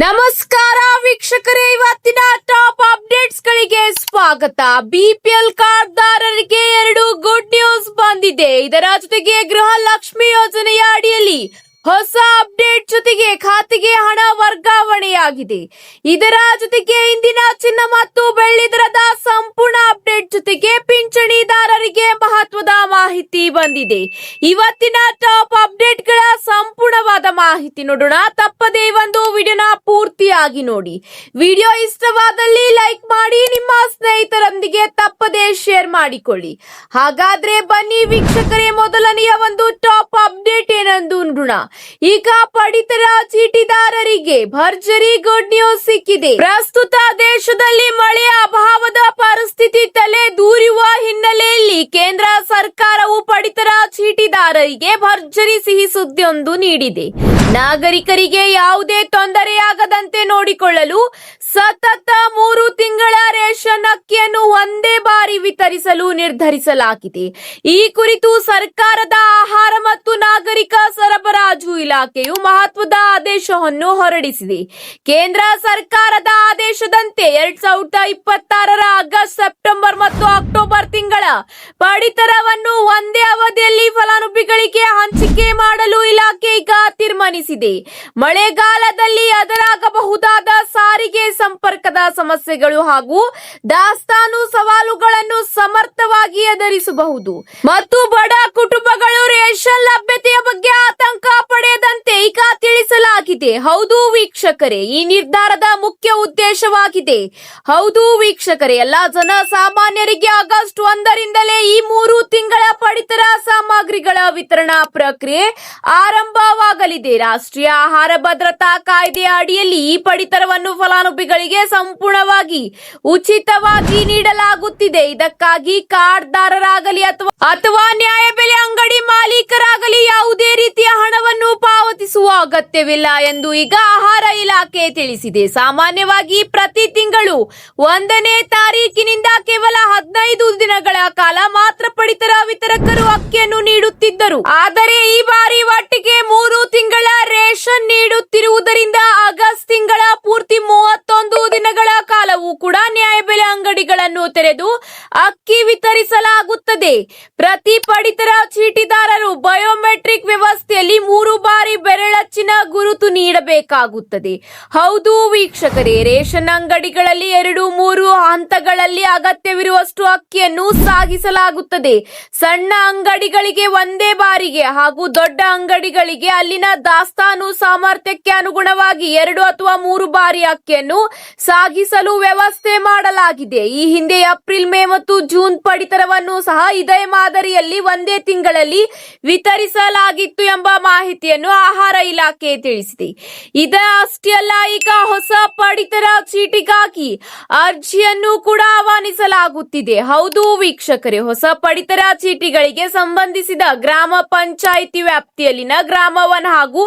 ನಮಸ್ಕಾರ ವೀಕ್ಷಕರೇ, ಇವತ್ತಿನ ಟಾಪ್ ಅಪ್ಡೇಟ್ಸ್ ಗಳಿಗೆ ಸ್ವಾಗತ. ಬಿಪಿಎಲ್ ಕಾರ್ಡ್ದಾರರಿಗೆ 2 ಗುಡ್ ನ್ಯೂಸ್ ಬಂದಿದೆ. ಇದರ ಜೊತೆಗೆ ಗೃಹಲಕ್ಷ್ಮಿ ಯೋಜನೆಯ ಅಡಿಯಲ್ಲಿ ಹೊಸ ಅಪ್ಡೇಟ್ ಜೊತೆಗೆ ಖಾತೆಗೆ ಹಣ ವರ್ಗಾವಣೆಯಾಗಿದೆ. ಇದರ ಜೊತೆಗೆ ಇಂದಿನ ಚಿನ್ನ ಮತ್ತು ಬೆಳ್ಳಿ ದರದ ಸಂಪೂರ್ಣ ಅಪ್ಡೇಟ್ ಜೊತೆಗೆ ಪಿಂಚಣಿದಾರರಿಗೆ ಮಹತ್ವದ ಮಾಹಿತಿ ಬಂದಿದೆ. ಇವತ್ತಿನ ಟಾಪ್ ಅಪ್ಡೇಟ್ಗಳ ಸಂಪೂರ್ಣವಾದ ಮಾಹಿತಿ ನೋಡೋಣ. ತಪ್ಪದೇ ಒಂದು ವಿಡಿಯೋನ ಪೂರ್ತಿಯಾಗಿ ನೋಡಿ. ವಿಡಿಯೋ ಇಷ್ಟವಾದಲ್ಲಿ ಲೈಕ್ ಮಾಡಿ, ನಿಮ್ಮ ಸ್ನೇಹಿತರೊಂದಿಗೆ ತಪ್ಪದೇ ಶೇರ್ ಮಾಡಿಕೊಳ್ಳಿ. ಹಾಗಾದ್ರೆ ಬನ್ನಿ ವೀಕ್ಷಕರೇ, ಮೊದಲನೆಯ ಒಂದು ಟಾಪ್ ಅಪ್ಡೇಟ್ ಏನೆಂದು ನೋಡೋಣ. ಈಗ ಪಡಿತರ ಚೀಟಿದಾರರಿಗೆ ಭರ್ಜರಿ ಗುಡ್ ನ್ಯೂಸ್ ಸಿಕ್ಕಿದೆ. ಪ್ರಸ್ತುತ ದೇಶದಲ್ಲಿ ಮಳೆಯ ಅಭಾವದ ಪರಿಸ್ಥಿತಿ ತಲೆ ದೂರುವ ಹಿನ್ನೆಲೆಯಲ್ಲಿ ಕೇಂದ್ರ ಸರ್ಕಾರವು ಪಡಿತರ ಚೀಟಿದಾರರಿಗೆ ಭರ್ಜರಿ ಸಿಹಿ ಸುದ್ದಿಯೊಂದು ನೀಡಿದೆ. ನಾಗರಿಕರಿಗೆ ಯಾವುದೇ ತೊಂದರೆಯಾಗದಂತೆ ನೋಡಿಕೊಳ್ಳಲು ಸತತ 3 ತಿಂಗಳ ರೇಷನ್ ಅಕ್ಕಿಯನ್ನು ಒಂದೇ ಬಾರಿ ವಿತರಿಸಲು ನಿರ್ಧರಿಸಲಾಗಿದೆ. ಈ ಕುರಿತು ಸರ್ಕಾರದ ಆಹಾರ ಮತ್ತು ನಾಗರಿಕ ಸರಬರಾಜು ಇಲಾಖೆಯು ಮಹತ್ವದ ಆದೇಶವನ್ನು ಹೊರಡಿಸಿದೆ. ಕೇಂದ್ರ ಸರ್ಕಾರದ ಆದೇಶದಂತೆ 2026ರ ಆಗಸ್ಟ್, ಸೆಪ್ಟೆಂಬರ್ ಮತ್ತು ಅಕ್ಟೋಬರ್ ತಿಂಗಳ ಪಡಿತರವನ್ನು ಒಂದೇ ಅವಧಿಯಲ್ಲಿ ಫಲಾನುಭವಿಗಳಿಗೆ ಹಂಚಿಕೆ ಮಾಡಲು ಇಲಾಖೆ ಈಗ ತೀರ್ಮಾನಿಸಿದೆ. ಮಳೆಗಾಲದಲ್ಲಿ ಎದುರಾಗಬಹುದಾದ ಸಾರಿಗೆ ಸಂಪರ್ಕದ ಸಮಸ್ಯೆಗಳು ಹಾಗೂ ದಾಸ್ತಾನು ಸವಾಲುಗಳನ್ನು ಸಮರ್ಥವಾಗಿ ಎದುರಿಸಬಹುದು ಮತ್ತು ಬಡ ಕುಟುಂಬಗಳು ರೇಷನ್ ಲಭ್ಯತೆಯ ಬಗ್ಗೆ ಆತಂಕ ಪಡೆಯದಂತೆ ಈಗ ತಿಳಿಸಲಾಗಿದೆ. ಹೌದು ವೀಕ್ಷಕರೇ, ಈ ನಿರ್ಧಾರದ ಮುಖ್ಯ ಉದ್ದೇಶವಾಗಿದೆ. ಹೌದು ವೀಕ್ಷಕರೇ, ಎಲ್ಲಾ ಜನ ಸಾಮಾನ್ಯರಿಗೆ ಆಗಸ್ಟ್ 1ರಿಂದಲೇ ಈ 3 ತಿಂಗಳ ಪಡಿತರ ಸಾಮಗ್ರಿಗಳ ವಿತರಣಾ ಪ್ರಕ್ರಿಯೆ ಆರಂಭವಾಗಲಿದೆ. ರಾಷ್ಟ್ರೀಯ ಆಹಾರ ಭದ್ರತಾ ಕಾಯ್ದೆಯ ಅಡಿಯಲ್ಲಿ ಈ ಪಡಿತರವನ್ನು ಫಲಾನುಭವಿಗಳಿಗೆ ಸಂಪೂರ್ಣವಾಗಿ ಉಚಿತವಾಗಿ ನೀಡಲಾಗುತ್ತಿದೆ. ಇದಕ್ಕಾಗಿ ಕಾರ್ಡ್ದಾರರಾಗಲಿ ಅಥವಾ ನ್ಯಾಯಬೆಲೆ ಅಂಗಡಿ ಮಾಲೀಕರಾಗಲಿ ಯಾವುದೇ ರೀತಿಯ ಹಣವನ್ನು ಪಾವತಿಸುವ ಅಗತ್ಯವಿಲ್ಲ ಎಂದು ಈಗ ಆಹಾರ ಇಲಾಖೆ ತಿಳಿಸಿದೆ. ಸಾಮಾನ್ಯವಾಗಿ ಪ್ರತಿ ತಿಂಗಳು 1ನೇ ತಾರೀಕಿನಿಂದ ಕೇವಲ 15 ದಿನಗಳ ಕಾಲ ಮಾತ್ರ ಪಡಿತರ ವಿತರಕರು ಅಕ್ಕಿಯನ್ನು ನೀಡುತ್ತಿದ್ದರು. ಆದರೆ ಈ ಬಾರಿ ಒಟ್ಟಿಗೆ 3 ತಿಂಗಳ ರೇಷನ್ ನೀಡುತ್ತಿರುವುದರಿಂದ ಆಗಸ್ಟ್ ತಿಂಗಳ ಪೂರ್ತಿ 31 ದಿನಗಳ ಕಾಲವೂ ಕೂಡ ನ್ಯಾಯಬೆಲೆ ಅಂಗಡಿಗಳನ್ನು ತೆರೆದು ಅಕ್ಕಿ ವಿತರಿಸಲಾಗುತ್ತದೆ. ಪ್ರತಿ ಪಡಿತರ ಚೀಟಿದಾರರು ಬಯೋಮೆಟ್ರಿಕ್ ವ್ಯವಸ್ಥೆಯಲ್ಲಿ 3 ಬಾರಿ ಬೆರಳಚ್ಚಿನ ಗುರುತು ನೀಡಬೇಕಾಗುತ್ತದೆ. ಹೌದು ವೀಕ್ಷಕರೇ, ರೇಷನ್ ಅಂಗಡಿಗಳಲ್ಲಿ 2-3 ಹಂತಗಳಲ್ಲಿ ಅಗತ್ಯವಿರುವಷ್ಟು ಅಕ್ಕಿಯನ್ನು ಸಾಗಿಸಲಾಗುತ್ತದೆ. ಸಣ್ಣ ಅಂಗಡಿಗಳಿಗೆ ಒಂದೇ ಬಾರಿಗೆ ಹಾಗೂ ದೊಡ್ಡ ಅಂಗಡಿಗಳಿಗೆ ಅಲ್ಲಿನ ದಾಸ್ತಾನು ಸಾಮರ್ಥ್ಯಕ್ಕೆ ಅನುಗುಣವಾಗಿ 2 ಅಥವಾ 3 ಬಾರಿ ಅಕ್ಕಿಯನ್ನು ಸಾಗಿಸಲು ವ್ಯವಸ್ಥೆ ಮಾಡಲಾಗಿದೆ. ಈ ಹಿಂದೆ ಏಪ್ರಿಲ್, ಮೇ ಮತ್ತು ಜೂನ್ ಪಡಿತರವನ್ನು ಸಹ ಇದೇ ಮಾದರಿಯಲ್ಲಿ ಒಂದೇ ತಿಂಗಳಲ್ಲಿ ವಿತರಿಸಲಾಗಿತ್ತು ಎಂಬ ಮಾಹಿತಿಯನ್ನು ಆಹಾರ ಇಲಾಖೆ ತಿಳಿಸಿದೆ. ಇದಷ್ಟೇ ಅಲ್ಲ, ಈಗ ಹೊಸ ಪಡಿತರ ಚೀಟಿಗಾಗಿ ಅರ್ಜಿಯನ್ನು ಕೂಡ ಆಹ್ವಾನಿಸಲಾಗುತ್ತಿದೆ. ಹೌದು ವೀಕ್ಷಕರೇ, ಹೊಸ ಪಡಿತರ ಚೀಟಿಗಳಿಗೆ ಸಂಬಂಧಿಸಿದ ಗ್ರಾಮ ಪಂಚಾಯಿತಿ ವ್ಯಾಪ್ತಿಯಲ್ಲಿನ ಗ್ರಾಮ 1 ಹಾಗೂ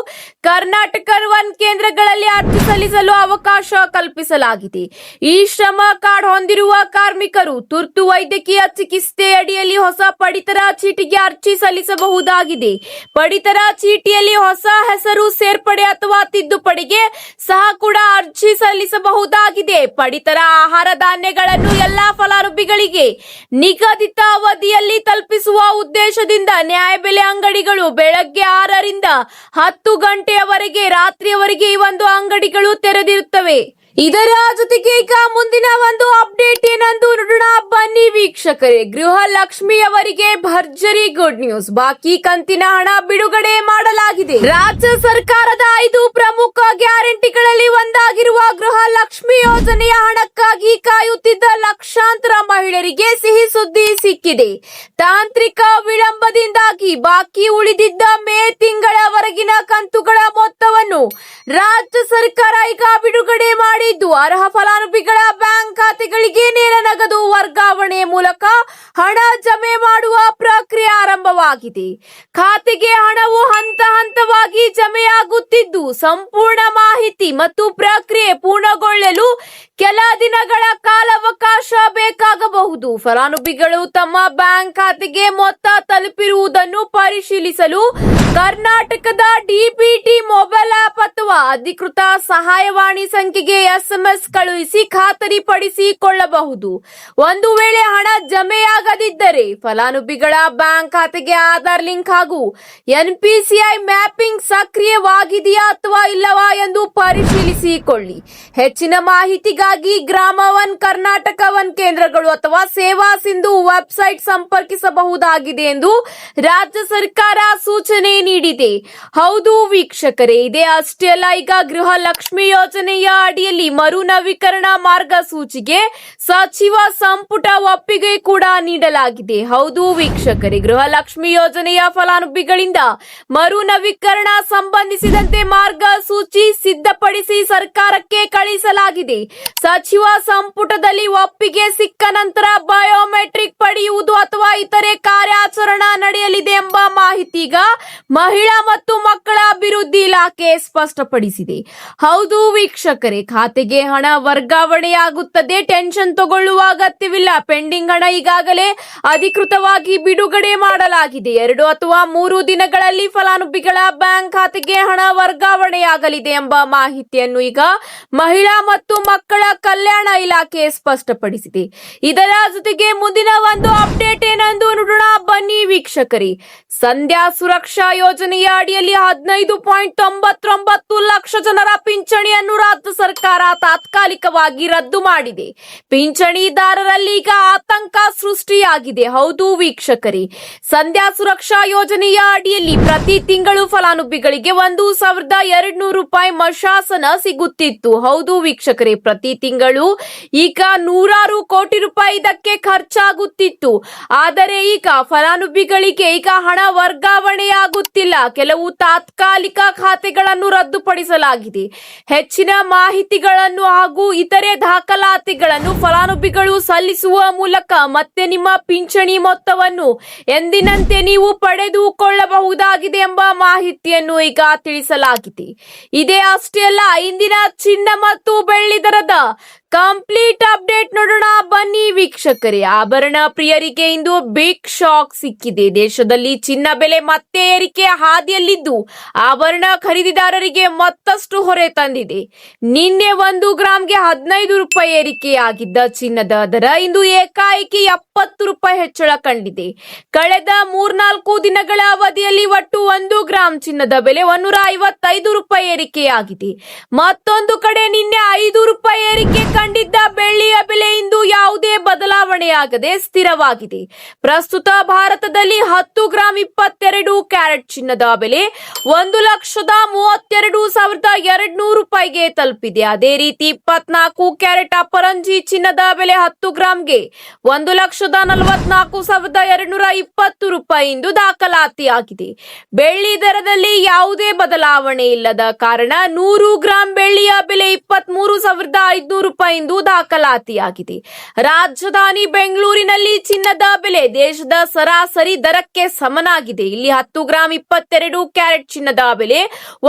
ಕರ್ನಾಟಕ 1 ಕೇಂದ್ರಗಳಲ್ಲಿ ಅರ್ಜಿ ಸಲ್ಲಿಸಲು ಅವಕಾಶ ಕಲ್ಪಿಸಲಾಗಿದೆ. ಈ ಶ್ರಮ ಕಾರ್ಡ್ ಹೊಂದಿರುವ ಕಾರ್ಮಿಕರು ತುರ್ತು ವೈದ್ಯಕೀಯ ಚಿಕಿತ್ಸೆ ಅಡಿಯಲ್ಲಿ ಹೊಸ ಪಡಿತರ ಚೀಟಿಗೆ ಅರ್ಜಿ ಸಲ್ಲಿಸಬಹುದಾಗಿದೆ. ಪಡಿತರ ಚೀಟಿಯಲ್ಲಿ ಹೊಸ ಹೆಸರು ಸೇರ್ಪಡೆ ಅಥವಾ ತಿದ್ದುಪಡಿಗೆ ಸಹ ಕೂಡ ಅರ್ಜಿ ಸಲ್ಲಿಸಬಹುದಾಗಿದೆ. ಪಡಿತರ ಆಹಾರ ಧಾನ್ಯಗಳನ್ನು ಎಲ್ಲಾ ಫಲಾನುಭವಿಗಳಿಗೆ ನಿಗದಿತ ಅವಧಿಯಲ್ಲಿ ತಲುಪಿಸುವ ಉದ್ದೇಶದಿಂದ ನ್ಯಾಯಬೆಲೆ ಅಂಗಡಿಗಳು ಬೆಳಗ್ಗೆ 6ರಿಂದ 10 ಗಂಟೆಯವರೆಗೆ ರಾತ್ರಿಯವರೆಗೆ ಈ ಒಂದು ಅಂಗಡಿಗಳು ತೆರೆದಿರುತ್ತವೆ. ಇದರ ಜೊತೆಗೆ ಈಗ ಮುಂದಿನ ಒಂದು ಅಪ್ಡೇಟ್ ಏನೆಂದು ನೋಡೋಣ. ಬನ್ನಿ ವೀಕ್ಷಕರೇ, ಗೃಹಲಕ್ಷ್ಮಿಯವರಿಗೆ ಭರ್ಜರಿ ಗುಡ್ ನ್ಯೂಸ್. ಬಾಕಿ ಕಂತಿನ ಹಣ ಬಿಡುಗಡೆ ಮಾಡಲಾಗಿದೆ. ರಾಜ್ಯ ಸರ್ಕಾರದ 5 ಪ್ರಮುಖ ಗ್ಯಾರಂಟಿಗಳಲ್ಲಿ ಒಂದಾಗಿರುವ ಗೃಹಲಕ್ಷ್ಮಿ ಯೋಜನೆಯ ಹಣಕ್ಕಾಗಿ ಕಾಯುತ್ತಿದ್ದ ಲಕ್ಷಾಂತರ ಮಹಿಳೆಯರಿಗೆ ಸಿಹಿ ಸುದ್ದಿ ಸಿಕ್ಕಿದೆ. ತಾಂತ್ರಿಕ ವಿಳಂಬದಿಂದಾಗಿ ಬಾಕಿ ಉಳಿದಿದ್ದ ಮೇ ತಿಂಗಳವರೆಗಿನ ಕಂತುಗಳ ಮೊತ್ತವನ್ನು ರಾಜ್ಯ ಸರ್ಕಾರ ಈಗ ಬಿಡುಗಡೆ ಮಾಡಿದ್ದು, ಅರ್ಹ ಫಲಾನುಭವಿಗಳ ಬ್ಯಾಂಕ್ ಖಾತೆಗಳಿಗೆ ನೇರ ನಗದು ವರ್ಗಾವಣೆ ಮೂಲಕ ಹಣ ಜಮೆ ಮಾಡುವ ಪ್ರಕ್ರಿಯೆ ಆರಂಭವಾಗಿದೆ. ಖಾತೆಗೆ ಹಣವು ಹಂತ ಹಂತವಾಗಿ ಜಮೆಯಾಗುತ್ತಿದ್ದು, ಸಂಪೂರ್ಣ ಮಾಹಿತಿ ಮತ್ತು ಪ್ರಕ್ರಿಯೆ ಪೂರ್ಣಗೊಳ್ಳಲು ಕೆಲ ದಿನಗಳ ಕಾಲಾವಕಾಶ ಬೇಕಾಗಬಹುದು. ಫಲಾನುಭವಿಗಳು ತಮ್ಮ ಬ್ಯಾಂಕ್ ಖಾತೆಗೆ ಮೊತ್ತ ತಲುಪಿರುವುದನ್ನು ಪರಿಶೀಲಿಸಲು ಕರ್ನಾಟಕದ ಡಿಬಿಟಿ ಮೊಬೈಲ್ ಆಪ್ ಅಥವಾ ಅಧಿಕೃತ ಸಹಾಯವಾಣಿ ಸಂಖ್ಯೆಗೆ ಎಸ್ಎಂಎಸ್ ಕಳುಹಿಸಿ ಖಾತರಿಪಡಿಸಿಕೊಳ್ಳಬಹುದು. ಒಂದು ವೇಳೆ ಹಣ ಜಮೆಯಾಗದಿದ್ದರೆ ಫಲಾನುಭವಿಗಳ ಬ್ಯಾಂಕ್ ಖಾತೆಗೆ ಆಧಾರ್ ಲಿಂಕ್ ಹಾಗೂ ಎನ್ಪಿಸಿಐ ಮ್ಯಾಪಿಂಗ್ ಸಕ್ರಿಯವಾಗಿದೆಯಾ ಅಥವಾ ಇಲ್ಲವಾ ಎಂದು ಪರಿಶೀಲಿಸಿಕೊಳ್ಳಿ. ಹೆಚ್ಚಿನ ಮಾಹಿತಿಗಾಗಿ ಗ್ರಾಮ ಒನ್, ಕರ್ನಾಟಕ ಒನ್ ಕೇಂದ್ರಗಳು ಅಥವಾ ಸೇವಾ ಸಿಂಧು ವೆಬ್ಸೈಟ್ ಸಂಪರ್ಕಿಸಬಹುದಾಗಿದೆ ಎಂದು ರಾಜ್ಯ ಸರ್ಕಾರ ಸೂಚನೆ ನೀಡಿದೆ. ಹೌದು ವೀಕ್ಷಕರೇ, ಇದೇ ಅಷ್ಟೇ ಅಲ್ಲ, ಈಗ ಗೃಹ ಲಕ್ಷ್ಮಿ ಯೋಜನೆಯ ಅಡಿಯಲ್ಲಿ ಮರು ನವೀಕರಣ ಮಾರ್ಗಸೂಚಿಗೆ ಸಚಿವ ಸಂಪುಟ ಒಪ್ಪಿಗೆ ಕೂಡ ನೀಡಲಾಗಿದೆ. ಹೌದು ವೀಕ್ಷಕರೇ, ಗೃಹ ಲಕ್ಷ್ಮಿ ಯೋಜನೆಯ ಫಲಾನುಭವಿಗಳಿಂದ ಮರು ನವೀಕರಣ ಸಂಬಂಧಿಸಿದಂತೆ ಮಾರ್ಗಸೂಚಿ ಸಿದ್ಧಪಡಿಸಿ ಸರ್ಕಾರಕ್ಕೆ ಕಳಿಸಲಾಗಿದೆ. ಸಚಿವ ಸಂಪುಟದಲ್ಲಿ ಒಪ್ಪಿಗೆ ಸಿಕ್ಕ ನಂತರ ಬಯೋಮೆಟ್ರಿಕ್ ಪಡೆಯುವುದು ಅಥವಾ ಇತರೆ ಕಾರ್ಯಾಚರಣೆ ನಡೆಯಲಿದೆ ಎಂಬ ಮಾಹಿತಿ ಈಗ ಮಹಿಳಾ ಮತ್ತು ಮಕ್ಕಳ ಅಭಿವೃದ್ಧಿ ಇಲಾಖೆ ಸ್ಪಷ್ಟಪಡಿಸಿದೆ. ಹೌದು ವೀಕ್ಷಕರೇ, ಖಾತೆಗೆ ಹಣ ವರ್ಗಾವಣೆಯಾಗುತ್ತದೆ, ಟೆನ್ಷನ್ ತಗೊಳ್ಳುವ ಅಗತ್ಯವಿಲ್ಲ. ಪೆಂಡಿಂಗ್ ಹಣ ಈಗಾಗಲೇ ಅಧಿಕೃತವಾಗಿ ಬಿಡುಗಡೆ ಮಾಡಲಾಗಿದೆ. 2 ಅಥವಾ 3 ದಿನಗಳಲ್ಲಿ ಫಲಾನುಭವಿಗಳ ಬ್ಯಾಂಕ್ ಖಾತೆಗೆ ಹಣ ವರ್ಗಾವಣೆಯಾಗಲಿದೆ ಎಂಬ ಮಾಹಿತಿಯನ್ನು ಈಗ ಮಹಿಳಾ ಮತ್ತು ಮಕ್ಕಳ ಕಲ್ಯಾಣ ಇಲಾಖೆ ಸ್ಪಷ್ಟಪಡಿಸಿದೆ. ಇದರ ಜೊತೆಗೆ ಮುಂದಿನ ಒಂದು ಅಪ್ಡೇಟ್ ಏನೆಂದು ನೋಡೋಣ ಬನ್ನಿ ವೀಕ್ಷಕರೇ. ಸಂಧ್ಯಾ ಸುರಕ್ಷಾ ಯೋಜನೆಯ ಅಡಿಯಲ್ಲಿ 15.99 ಲಕ್ಷ ಜನರ ಪಿಂಚಣಿಯನ್ನು ರಾಜ್ಯ ಸರ್ಕಾರ ತಾತ್ಕಾಲಿಕವಾಗಿ ರದ್ದು ಮಾಡಿದೆ. ಪಿಂಚಣಿದಾರರಲ್ಲಿ ಈಗ ಆತಂಕ ಸೃಷ್ಟಿಯಾಗಿದೆ. ಹೌದು ವೀಕ್ಷಕರೇ, ಸಂಧ್ಯಾ ಸುರಕ್ಷಾ ಯೋಜನೆಯ ಅಡಿಯಲ್ಲಿ ಪ್ರತಿ ತಿಂಗಳು ಫಲಾನುಭವಿಗಳಿಗೆ 1,200 ರೂಪಾಯಿ ಮಶಾಸನ ಸಿಗುತ್ತಿತ್ತು. ಹೌದು ವೀಕ್ಷಕರೇ, ಪ್ರತಿ ತಿಂಗಳು ಈಗ 100 ಕೋಟಿ ರೂಪಾಯಿ ಇದಕ್ಕೆ ಖರ್ಚಾಗುತ್ತಿತ್ತು. ಆದರೆ ಈಗ ಫಲಾನುಭವಿಗಳಿಗೆ ಈಗ ಹಣ ವರ್ಗಾವಣೆಯಾಗುತ್ತಿಲ್ಲ. ಕೆಲವು ತಾತ್ಕಾಲಿಕ ಖಾತೆಗಳನ್ನು ರದ್ದುಪಡಿಸಲಾಗಿದೆ. ಹೆಚ್ಚಿನ ಮಾಹಿತಿಗಳನ್ನು ಹಾಗೂ ಇತರೆ ದಾಖಲಾತಿಗಳನ್ನು ಫಲಾನುಭವಿಗಳು ಸಲ್ಲಿಸುವ ಮೂಲಕ ಮತ್ತೆ ನಿಮ್ಮ ಪಿಂಚಣಿ ಮೊತ್ತವನ್ನು ಎಂದಿನಂತೆ ನೀವು ಪಡೆದುಕೊಳ್ಳಬಹುದಾಗಿದೆ ಎಂಬ ಮಾಹಿತಿಯನ್ನು ಈಗ ತಿಳಿಸಲಾಗಿದೆ. ಇದೇ ಅಷ್ಟೇ ಅಲ್ಲ, ಇಂದಿನ ಚಿನ್ನ ಮತ್ತು ಬೆಳ್ಳಿ ದರದ ಕಂಪ್ಲೀಟ್ ಅಪ್ಡೇಟ್ ನೋಡೋಣ ಬನ್ನಿ ವೀಕ್ಷಕರೇ. ಆಭರಣ ಪ್ರಿಯರಿಗೆ ಇಂದು ಬಿಗ್ ಶಾಕ್ ಸಿಕ್ಕಿದೆ. ದೇಶದಲ್ಲಿ ಚಿನ್ನ ಬೆಲೆ ಮತ್ತೆ ಏರಿಕೆ ಹಾದಿಯಲ್ಲಿದ್ದು ಆಭರಣ ಖರೀದಿದಾರರಿಗೆ ಮತ್ತಷ್ಟು ಹೊರೆ ತಂದಿದೆ. ನಿನ್ನೆ 1 ಗ್ರಾಂಗೆ 15 ರೂಪಾಯಿ ಏರಿಕೆಯಾಗಿದ್ದ ಚಿನ್ನದ ದರ ಇಂದು ಏಕಾಏಕಿ 70 ರೂಪಾಯಿ ಹೆಚ್ಚಳ ಕಂಡಿದೆ. ಕಳೆದ 3-4 ದಿನಗಳ ಅವಧಿಯಲ್ಲಿ ಒಟ್ಟು 1 ಗ್ರಾಂ ಚಿನ್ನದ ಬೆಲೆ 155 ರೂಪಾಯಿ ಏರಿಕೆಯಾಗಿದೆ. ಮತ್ತೊಂದು ಕಡೆ ನಿನ್ನೆ 5 ರೂಪಾಯಿ ಏರಿಕೆ ಕಂಡಿದ್ದ ಬೆಳ್ಳಿಯ ಬೆಲೆ ಇಂದು ಯಾವುದೇ ಬದಲಾವಣೆಯಾಗದೆ ಸ್ಥಿರವಾಗಿದೆ. ಪ್ರಸ್ತುತ ಭಾರತದಲ್ಲಿ 10 ಗ್ರಾಂ 22 ಕ್ಯಾರೆಟ್ ಚಿನ್ನದ ಬೆಲೆ 1,32,200 ರೂಪಾಯಿಗೆ ತಲುಪಿದೆ. ಅದೇ ರೀತಿ 24 ಕ್ಯಾರೆಟ್ ಅಪರಂಜಿ ಚಿನ್ನದ ಬೆಲೆ 10 ಗ್ರಾಂಗೆ 1,44,220 ರೂಪಾಯಿ ಎಂದು ದಾಖಲಾತಿಯಾಗಿದೆ. ಬೆಳ್ಳಿ ದರದಲ್ಲಿ ಯಾವುದೇ ಬದಲಾವಣೆ ಇಲ್ಲದ ಕಾರಣ 100 ಗ್ರಾಂ ಬೆಳ್ಳಿಯ ಬೆಲೆ 23,500 ರೂಪಾಯಿ ಎಂದು ದಾಖಲಾತಿಯಾಗಿದೆ. ರಾಜಧಾನಿ ಬೆಂಗಳೂರಿನಲ್ಲಿ ಚಿನ್ನದ ಬೆಲೆ ದೇಶದ ಸರಾಸರಿ ದರಕ್ಕೆ ಸಮನಾಗಿದೆ. ಇಲ್ಲಿ 10 ಗ್ರಾಂ 22 ಕ್ಯಾರೆಟ್ ಚಿನ್ನದ ಬೆಲೆ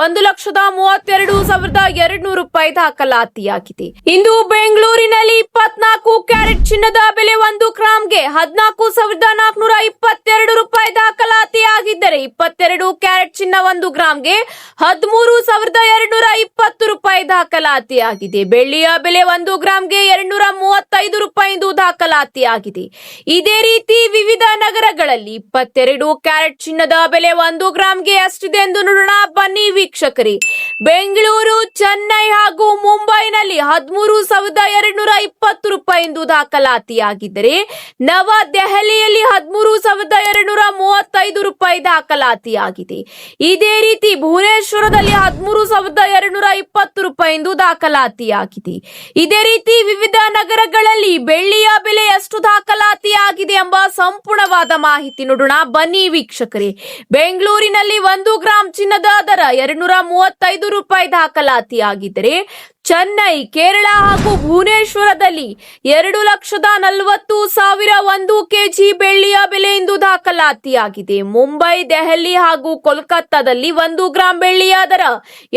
1,32,200 ರೂಪಾಯಿ ದಾಖಲಾತಿಯಾಗಿದೆ. ಇಂದು ಬೆಂಗಳೂರಿನಲ್ಲಿ 24 ಕ್ಯಾರೆಟ್ ಚಿನ್ನದ ಬೆಲೆ 1 ಗ್ರಾಂಗೆ 14,422 ರೂಪಾಯಿ ದಾಖಲಾತಿಯಾಗಿದ್ದರೆ 22 ಕ್ಯಾರೆಟ್ ಚಿನ್ನ 1 ಗ್ರಾಂಗೆ 13,220 ರೂಪಾಯಿ ದಾಖಲಾತಿಯಾಗಿದೆ. ಬೆಳ್ಳಿಯ ಬೆಲೆ 1 ಗ್ರಾಂಗೆ 235 ರೂಪಾಯಿ ಎಂದು ದಾಖಲಾತಿಯಾಗಿದೆ. ಇದೇ ರೀತಿ ವಿವಿಧ ನಗರಗಳಲ್ಲಿ 22 ಕ್ಯಾರೆಟ್ ಚಿನ್ನದ ಬೆಲೆ 1 ಗ್ರಾಂಗೆ ಎಷ್ಟಿದೆ ಎಂದು ನೋಡೋಣ ಬನ್ನಿ ವೀಕ್ಷಕರೇ. ಬೆಂಗಳೂರು, ಚೆನ್ನೈ ಹಾಗೂ ಮುಂಬೈನಲ್ಲಿ 13,220 ರೂಪಾಯಿ ಎಂದು ದಾಖಲಾತಿಯಾಗಿದ್ದರೆ ನವದೆಹಲಿಯಲ್ಲಿ 13,235 ರೂಪಾಯಿ ದಾಖಲಾತಿಯಾಗಿದೆ. ಇದೇ ರೀತಿ ಭುವನೇಶ್ವರದಲ್ಲಿ 13,220 ರೂಪಾಯಿ ಎಂದು ದಾಖಲಾತಿಯಾಗಿದೆ. ಇದೇ ರೀತಿ ವಿವಿಧ ನಗರಗಳಲ್ಲಿ ಬೆಳ್ಳಿಯ ಬೆಲೆ ಎಷ್ಟು ದಾಖಲಾತಿಯಾಗಿದೆ ಎಂಬ ಸಂಪೂರ್ಣವಾದ ಮಾಹಿತಿ ನೋಡೋಣ ಬನ್ನಿ ವೀಕ್ಷಕರೇ. ಬೆಂಗಳೂರಿನಲ್ಲಿ 1 ಗ್ರಾಂ ಚಿನ್ನದ ದರ 235 ರೂಪಾಯಿ ದಾಖಲಾತಿಯಾಗಿದ್ದರೆ ಚೆನ್ನೈ, ಕೇರಳ ಹಾಗೂ ಭುವನೇಶ್ವರದಲ್ಲಿ 2,40,100 ಕೆಜಿ ಬೆಳ್ಳಿಯ ಬೆಲೆ ಎಂದು ದಾಖಲಾತಿಯಾಗಿದೆ. ಮುಂಬೈ, ದೆಹಲಿ ಹಾಗೂ ಕೋಲ್ಕತ್ತಾದಲ್ಲಿ 1 ಗ್ರಾಂ ಬೆಳ್ಳಿಯ ದರ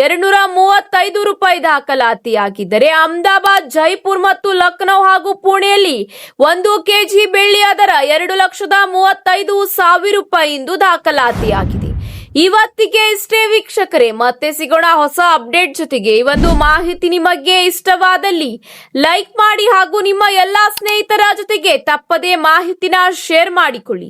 235 ರೂಪಾಯಿ ದಾಖಲಾತಿಯಾಗಿದ್ದರೆ ಅಹಮದಾಬಾದ್, ಜೈಪುರ್ ಮತ್ತು ಲಖನೌ ಹಾಗೂ ಪುಣೆಯಲ್ಲಿ 1 ಕೆಜಿ ಬೆಳ್ಳಿಯ ದರ 2,35,000 ರೂಪಾಯಿ ಎಂದು ದಾಖಲಾತಿಯಾಗಿದೆ. ಇವತ್ತಿಗೆ ಇಷ್ಟೇ ವೀಕ್ಷಕರೇ, ಮತ್ತೆ ಸಿಗೋಣ ಹೊಸ ಅಪ್ಡೇಟ್ ಜೊತೆಗೆ. ಈ ಒಂದು ಮಾಹಿತಿ ನಿಮಗೆ ಇಷ್ಟವಾದಲ್ಲಿ ಲೈಕ್ ಮಾಡಿ ಹಾಗೂ ನಿಮ್ಮ ಎಲ್ಲಾ ಸ್ನೇಹಿತರ ಜೊತೆಗೆ ತಪ್ಪದೇ ಮಾಹಿತಿನ ಶೇರ್ ಮಾಡಿಕೊಳ್ಳಿ.